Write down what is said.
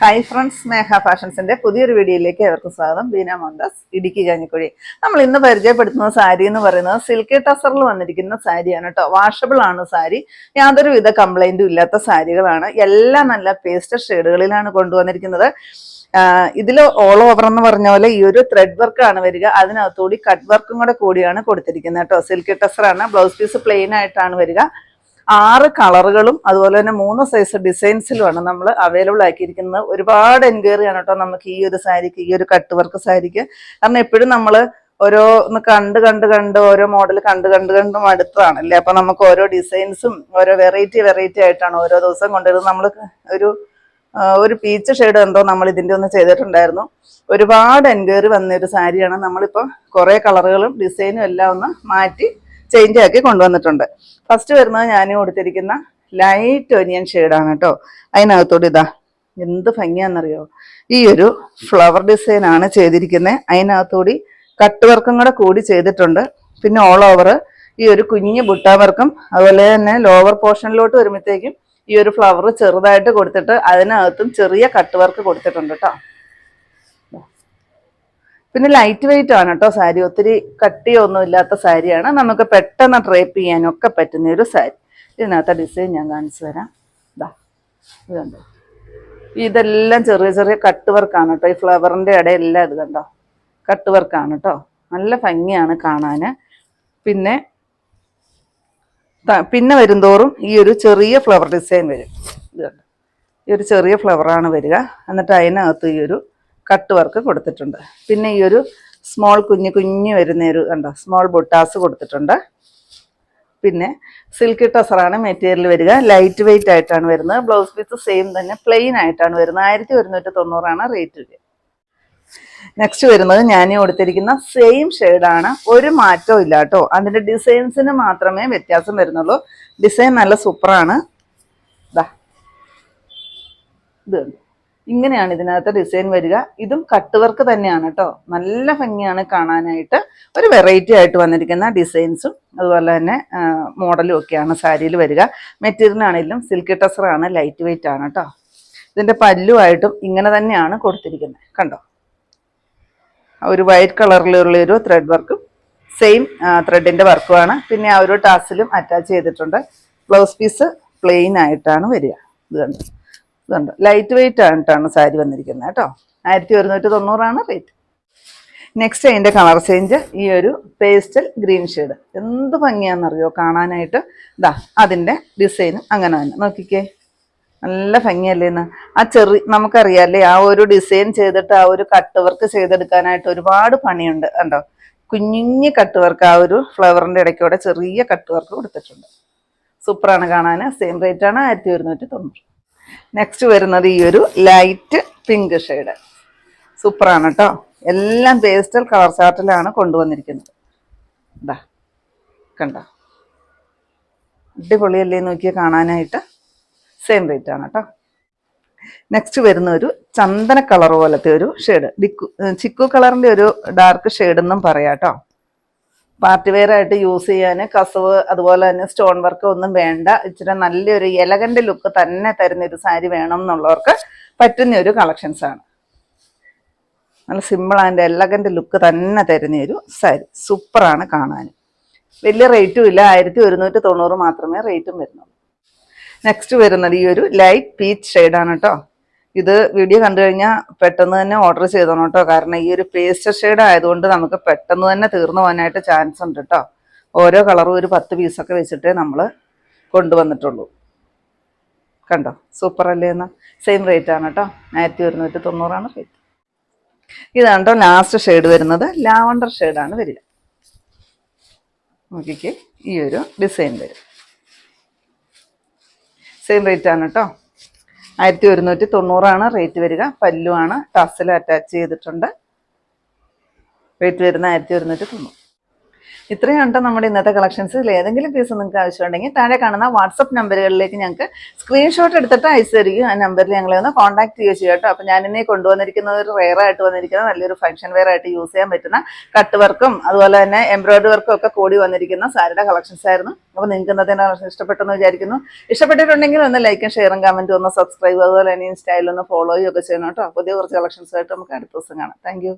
Hi friends, സ്നേഹ ഫാഷൻസിന്റെ പുതിയൊരു വീഡിയോയിലേക്ക് ഏവർക്കും സ്വാഗതം. ബീന മോഹൻദാസ്, ഇടുക്കി കഞ്ഞിക്കുഴി. നമ്മൾ ഇന്ന് പരിചയപ്പെടുത്തുന്ന സാരി എന്ന് പറയുന്നത് സിൽക്കി ടസറിൽ വന്നിരിക്കുന്ന സാരിയാണ് കേട്ടോ. വാഷബിൾ ആണ് സാരി, യാതൊരുവിധ കംപ്ലൈന്റും ഇല്ലാത്ത സാരികളാണ്. എല്ലാം നല്ല പേസ്റ്റൽ ഷെയ്ഡുകളിലാണ് കൊണ്ടുവന്നിരിക്കുന്നത്. ഇതിൽ ഓൾ ഓവർ എന്ന് പറഞ്ഞ പോലെ ഈ ഒരു ത്രെഡ് വർക്കാണ് വരിക. അതിനകത്തുകൂടി കട്ട് വർക്കും കൂടെ കൂടിയാണ് കൊടുത്തിരിക്കുന്നത് കേട്ടോ. സിൽക്കി ടസറാണ്. ബ്ലൗസ് പീസ് പ്ലെയിൻ ആയിട്ടാണ് വരിക. 6 കളറുകളും അതുപോലെ തന്നെ 3 സൈസ് ഡിസൈൻസിലുമാണ് നമ്മൾ അവൈലബിൾ ആക്കിയിരിക്കുന്നത്. ഒരുപാട് എൻക്വയറി ആണ് കേട്ടോ നമുക്ക് ഈ ഒരു സാരിക്ക്, ഈ ഒരു കട്ട് വർക്ക് സാരിക്ക്. കാരണം എപ്പോഴും നമ്മൾ ഓരോന്ന് കണ്ട് ഓരോ മോഡൽ കണ്ട് മടുത്തതാണല്ലേ. അപ്പൊ നമുക്ക് ഓരോ ഡിസൈൻസും ഓരോ വെറൈറ്റി ആയിട്ടാണ് ഓരോ ദിവസം കൊണ്ടുവരുന്നത്. നമ്മൾ ഒരു പീച്ച് ഷെയ്ഡ് എന്തോ നമ്മൾ ഇതിന്റെ ഒന്ന് ചെയ്തിട്ടുണ്ടായിരുന്നു. ഒരുപാട് എൻക്വയറി വന്ന ഒരു സാരിയാണ്. നമ്മളിപ്പോൾ കുറെ കളറുകളും ഡിസൈനും എല്ലാം ഒന്ന് മാറ്റി ചേഞ്ച് ആക്കി കൊണ്ടുവന്നിട്ടുണ്ട്. ഫസ്റ്റ് വരുന്നത് ഞാൻ കൊടുത്തിരിക്കുന്ന ലൈറ്റ് ഒനിയൻ ഷെയ്ഡാണ് കേട്ടോ. അതിനകത്തോട് ഇതാ എന്ത് ഭംഗിയാണെന്നറിയോ, ഈ ഒരു ഫ്ലവർ ഡിസൈൻ ആണ് ചെയ്തിരിക്കുന്നത്. അതിനകത്തോടി കട്ട് വർക്കും കൂടി ചെയ്തിട്ടുണ്ട്. പിന്നെ ഓൾ ഓവർ ഈ ഒരു കുഞ്ഞ് ബുട്ട വർക്കും അതുപോലെ തന്നെ ലോവർ പോർഷനിലോട്ട് വരുമ്പോഴത്തേക്കും ഈ ഒരു ഫ്ലവർ ചെറുതായിട്ട് കൊടുത്തിട്ട് അതിനകത്തും ചെറിയ കട്ട് വർക്ക് കൊടുത്തിട്ടുണ്ട് കേട്ടോ. പിന്നെ ലൈറ്റ് വെയിറ്റ് ആണ് കേട്ടോ സാരി. ഒത്തിരി കട്ടിയൊന്നും ഇല്ലാത്ത സാരിയാണ്. നമുക്ക് പെട്ടെന്ന് ഡ്രേപ്പ് ചെയ്യാനൊക്കെ പറ്റുന്ന ഒരു സാരി. ഇതിനകത്തെ ഡിസൈൻ ഞാൻ കാണിച്ചു തരാം. ഇതാ ഇത് കണ്ടോ, ഇതെല്ലാം ചെറിയ കട്ട് വർക്കാണ് കേട്ടോ. ഈ ഫ്ലവറിൻ്റെ ഇടയെല്ലാം ഇത് കണ്ടോ കട്ട് വർക്കാണ് കേട്ടോ. നല്ല ഭംഗിയാണ് കാണാൻ. പിന്നെ വരുംതോറും ഈ ഒരു ചെറിയ ഫ്ലവർ ഡിസൈൻ വരും. ഇത് കണ്ടോ, ഈ ഒരു ചെറിയ ഫ്ലവറാണ് വരിക. എന്നിട്ട് അതിനകത്ത് ഈ ഒരു കട്ട് വർക്ക് കൊടുത്തിട്ടുണ്ട്. പിന്നെ ഈ ഒരു സ്മോൾ കുഞ്ഞു വരുന്ന ഒരു കണ്ടോ സ്മോൾ ബുട്ടാസ് കൊടുത്തിട്ടുണ്ട്. പിന്നെ സിൽക്കി ടസറാണ് മെറ്റീരിയൽ വരിക. ലൈറ്റ് വെയിറ്റ് ആയിട്ടാണ് വരുന്നത്. ബ്ലൗസ് പീസ് സെയിം തന്നെ പ്ലെയിൻ ആയിട്ടാണ് വരുന്നത്. 1190 റേറ്റ് വരിക. നെക്സ്റ്റ് വരുന്നത് ഞാൻ കൊടുത്തിരിക്കുന്ന സെയിം ഷെയ്ഡാണ്. ഒരു മാറ്റവും ഇല്ല കേട്ടോ. അതിൻ്റെ ഡിസൈൻസിന് മാത്രമേ വ്യത്യാസം വരുന്നുള്ളൂ. ഡിസൈൻ നല്ല സൂപ്പറാണ്. ഇതാ ഇത് ഇങ്ങനെയാണ് ഇതിനകത്ത് ഡിസൈൻ വരിക. ഇതും കട്ട് വർക്ക് തന്നെയാണ് കേട്ടോ. നല്ല ഭംഗിയാണ് കാണാനായിട്ട്. ഒരു വെറൈറ്റി ആയിട്ട് വന്നിരിക്കുന്ന ഡിസൈൻസും അതുപോലെ തന്നെ മോഡലും ഒക്കെയാണ് സാരിയിൽ വരിക. മെറ്റീരിയലാണെങ്കിലും സിൽക്കി ടസറാണ്, ലൈറ്റ് വെയിറ്റ് ആണ് കേട്ടോ. ഇതിൻ്റെ പല്ലുമായിട്ടും ഇങ്ങനെ തന്നെയാണ് കൊടുത്തിരിക്കുന്നത്. കണ്ടോ, ഒരു വൈറ്റ് കളറിലുള്ളൊരു ത്രെഡ് വർക്കും സെയിം ത്രെഡിൻ്റെ വർക്കുമാണ്. പിന്നെ ആ ഒരു ടാസിലും അറ്റാച്ച് ചെയ്തിട്ടുണ്ട്. ബ്ലൗസ് പീസ് പ്ലെയിൻ ആയിട്ടാണ് വരിക. ഇത് കണ്ടോ, ഇതുണ്ട് ലൈറ്റ് വെയിറ്റ് ആയിട്ടാണ് സാരി വന്നിരിക്കുന്നത് കേട്ടോ. 1190 റേറ്റ്. നെക്സ്റ്റ് അതിൻ്റെ കളർ ചേഞ്ച് ഈ ഒരു പേസ്റ്റൽ ഗ്രീൻ ഷെയ്ഡ്. എന്ത് ഭംഗിയാണെന്നറിയോ കാണാനായിട്ട്. ഇതാ അതിൻ്റെ ഡിസൈനും അങ്ങനെ തന്നെ നോക്കിക്കേ, നല്ല ഭംഗിയല്ലേ എന്ന്. നമുക്കറിയാമല്ലേ ആ ഒരു ഡിസൈൻ ചെയ്തിട്ട് ആ ഒരു കട്ട് വർക്ക് ചെയ്തെടുക്കാനായിട്ട് ഒരുപാട് പണിയുണ്ട്. കണ്ടോ, കുഞ്ഞു കട്ട് വർക്ക് ആ ഒരു ഫ്ലവറിൻ്റെ ഇടയ്ക്കൂടെ ചെറിയ കട്ട് വർക്ക് കൊടുത്തിട്ടുണ്ട്. സൂപ്പറാണ് കാണാൻ. സെയിം റേറ്റ് ആണ് 1190. നെക്സ്റ്റ് വരുന്നത് ഈ ഒരു ലൈറ്റ് പിങ്ക് ഷെയ്ഡ്. സൂപ്പറാണ് കേട്ടോ. എല്ലാം പേസ്റ്റൽ കളർ ചാർട്ടിലാണ് കൊണ്ടുവന്നിരിക്കുന്നത്. ഇതാ കണ്ടോ, അടിപൊളിയല്ലേ നോക്കിയാൽ കാണാനായിട്ട്. സെയിം റേറ്റ് ആണ് കേട്ടോ. നെക്സ്റ്റ് വരുന്ന ഒരു ചന്ദന കളർ പോലത്തെ ഒരു ഷെയ്ഡ്, ചിക്കു കളറിൻ്റെ ഒരു ഡാർക്ക് ഷെയ്ഡ് എന്നും പറയാം കേട്ടോ. പാർട്ടി വെയർ ആയിട്ട് യൂസ് ചെയ്യാൻ കസവ് അതുപോലെ തന്നെ സ്റ്റോൺ വർക്ക് ഒന്നും വേണ്ട. ഇച്ചിരി നല്ലൊരു എലഗന്റ് ലുക്ക് തന്നെ തരുന്ന ഒരു സാരി വേണം എന്നുള്ളവർക്ക് പറ്റുന്ന ഒരു കളക്ഷൻസ് ആണ്. നല്ല സിമ്പിൾ ആൻഡ് എലഗന്റ് ലുക്ക് തന്നെ തരുന്ന ഒരു സാരി. സൂപ്പറാണ് കാണാൻ. വലിയ റേറ്റും ഇല്ല, 1190 മാത്രമേ റേറ്റും വരുന്നുള്ളൂ. നെക്സ്റ്റ് വരുന്നത് ഈ ഒരു ലൈറ്റ് പീച്ച് ഷെയ്ഡാണ് കേട്ടോ. ഇത് വീഡിയോ കണ്ടു കഴിഞ്ഞാൽ പെട്ടെന്ന് തന്നെ ഓർഡർ ചെയ്തോണം കേട്ടോ. കാരണം ഈ ഒരു പേസ്റ്റൽ ഷെയ്ഡ് ആയതുകൊണ്ട് നമുക്ക് പെട്ടെന്ന് തന്നെ തീർന്നു പോകാനായിട്ട് ചാൻസ് ഉണ്ട് കേട്ടോ. ഓരോ കളറും ഒരു 10 പീസൊക്കെ വെച്ചിട്ടേ നമ്മൾ കൊണ്ടുവന്നിട്ടുള്ളൂ. കണ്ടോ, സൂപ്പർ അല്ലേ എന്ന്. സെയിം റേറ്റ് ആണ് കേട്ടോ. 1190 റേറ്റ്. ഇതാണ് കേട്ടോ ലാസ്റ്റ് ഷെയ്ഡ് വരുന്നത്. ലാവണ്ടർ ഷെയ്ഡാണ് വരിക. നോക്കിക്കേ, ഈ ഒരു ഡിസൈൻ വരും. സെയിം റേറ്റ് ആണ് കേട്ടോ. 1190 റേറ്റ് വരിക. പല്ലുവാണ്, ടസിൽ അറ്റാച്ച് ചെയ്തിട്ടുണ്ട്. റേറ്റ് വരുന്ന 1190. ഇത്രയും ഉണ്ട് നമ്മുടെ ഇന്നത്തെ കളക്ഷൻസിൽ. ഏതെങ്കിലും പീസ് നിങ്ങൾക്ക് ആവശ്യമുണ്ടെങ്കിൽ താഴെ കാണുന്ന വാട്സപ്പ് നമ്പറുകളിലേക്ക് ഞങ്ങൾക്ക് സ്ക്രീൻഷോട്ട് എടുത്തിട്ട് അയച്ചു തരികയും ആ നമ്പറിൽ ഞങ്ങളെ ഒന്ന് കോൺടാക്ട് ചെയ്യുക ചെയ്യുക കേട്ടോ. അപ്പോൾ ഞാനിന്നെ കൊണ്ടുവന്നിരിക്കുന്നത് ഒരു റെയർ ആയിട്ട് വന്നിരിക്കുന്ന നല്ലൊരു ഫംഗ്ഷൻ വെയർ ആയിട്ട് യൂസ് ചെയ്യാൻ പറ്റുന്ന കട്ട് വർക്കും അതുപോലെ തന്നെ എംബ്രോയിഡറി വർക്കും ഒക്കെ കൂടി വന്നിരിക്കുന്ന സാരിയുടെ കളക്ഷൻസ് ആയിരുന്നു. അപ്പോൾ നിങ്ങൾക്ക് ഇന്നത്തെ കളക്ഷൻ ഇഷ്ടപ്പെട്ടെന്ന് വിചാരിക്കുന്നു. ഇഷ്ടപ്പെട്ടിട്ടുണ്ടെങ്കിൽ ഒന്ന് ലൈക്കും ഷെയറും കമൻറ്റും ഒന്ന് സബ്സ്ക്രൈബ് അതുപോലെ തന്നെ ഇൻസ്റ്റയിൽ ഒന്ന് ഫോളോ ചെയ്യുകയൊക്കെ ചെയ്യണം കേട്ടോ. പുതിയ കുറച്ച് കളക്ഷൻസ് ആയിട്ട് നമുക്ക് അടുത്ത ദിവസം കാണാം. താങ്ക്